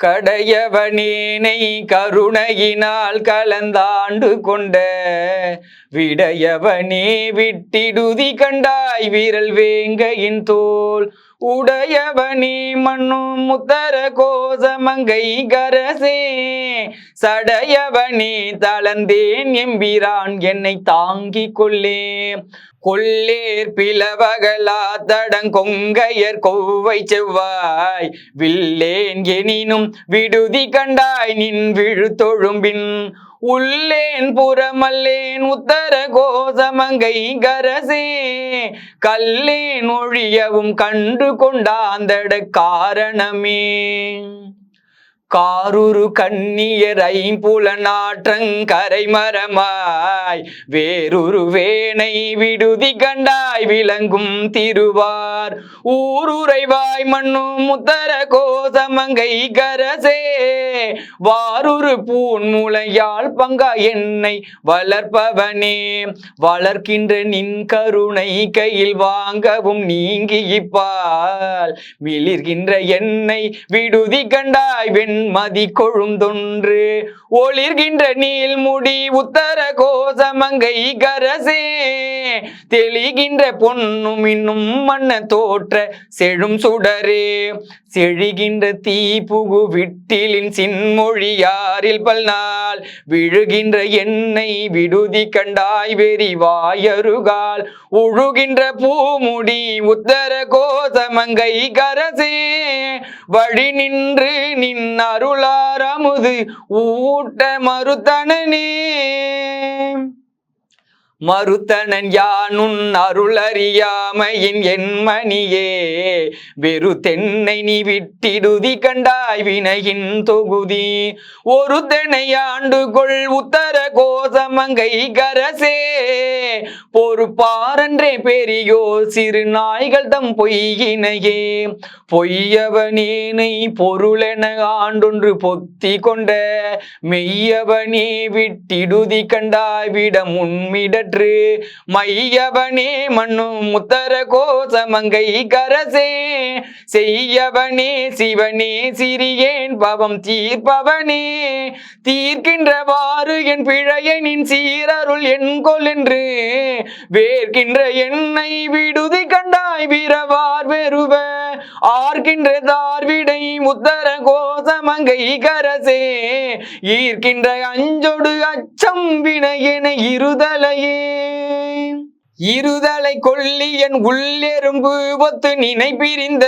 கடையவனேனை கருணையினால் கலந்தாண்டு கொண்ட விடையவனே விட்டிடுதி கண்டாய் வீரல் வேங்கையின் தோல் உடையவனே மண்ணும் முத்தர கோசமங்கை கரசே சடையவனே தளர்ந்தேன் எம்பிரான் என்னை தாங்கிக் கொள்ளேர் பிளவகலா தடங்கொங்கையர் கொவ்வை செவ்வாய் வில்லேன் எனினும் விடுதி கண்டாய் நின் விழு தொழும்பின் உள்ளேன் புறமல்லேன் உத்தர கோசமங்கை கரசே கல்லேன் ஒழியவும் கண்டு கொண்டாந்தட காரணமே காருரு கண்ணியர் ஐம்புலனாற்றங்கரை மரமாய் வேறொரு வேனை விடுதி கண்டாய் விளங்கும் திருவார் ஊருரைவாய் மண்ணும் முத்தர கோசமங்கை கரசே வாருரு பூன் முளையால் பங்கா என்னை வளர்ப்பவனே வளர்க்கின்ற நின் கருணை கையில் வாங்கவும் நீங்கிப்பால் மிளிர்கின்ற என்னை விடுதி கண்டாய் மதி கொழுந்தொன்று ஒளிர்கின்ற நீள்முடி உத்தர கோசமங்கை கரசே தெளிகின்ற பொன்னும் இன்னும் மன்ன தோற்ற செழும் சுடரே செழிகின்ற தீப்புகு விட்டிலின் சின்மொழியாரில் பல்நாள் விழுகின்ற என்னை விடுதி கண்டாய் வெறி வாயருகால் உழுகின்ற பூமுடி உத்தர கோசமங்கை கரசே வழி நின்று நின் அருளாரமுது ஊட்ட மறுத்தனன் யானுன் அருளறியாமையின் என் மணியே வெறு தென்னை நீ விட்டிடுதி கண்டாய் வினையின் தொகுதி ஒரு தென்னை ஆண்டுகொள் உத்தர கோசமங்கை கரசே பொறுப்பாரன்றே பெரியோ சிறு நாய்கள் தம் பொய்யினையே பொய்யவனேனை பொருளென ஆண்டொன்று பொத்தி கொண்ட மெய்யவனே விட்டிடுதி கண்டாய் விடம் உண்மிடற்று மையவனே மண்ணும் முத்தர கோசமங்கை கரசே செய்யவனே சிவனே சிறியேன் பவம் தீர்ப்பவனே தீர்க்கின்றவாறு என் பிழையை நின் சீரருள் என்கொல் என்று வேர்க்கின்ற என்னை விடுதி கண்டாய் வீரவார் வெறுவ ஆர்க்கின்ற தார்விடை முத்தர கோசமங்கை கரசே ஈர்க்கின்ற அஞ்சொடு அச்சம் வினையென இருதலை கொள்ளி என் உள்ளெரும்பு ஒத்து நினை பிரிந்த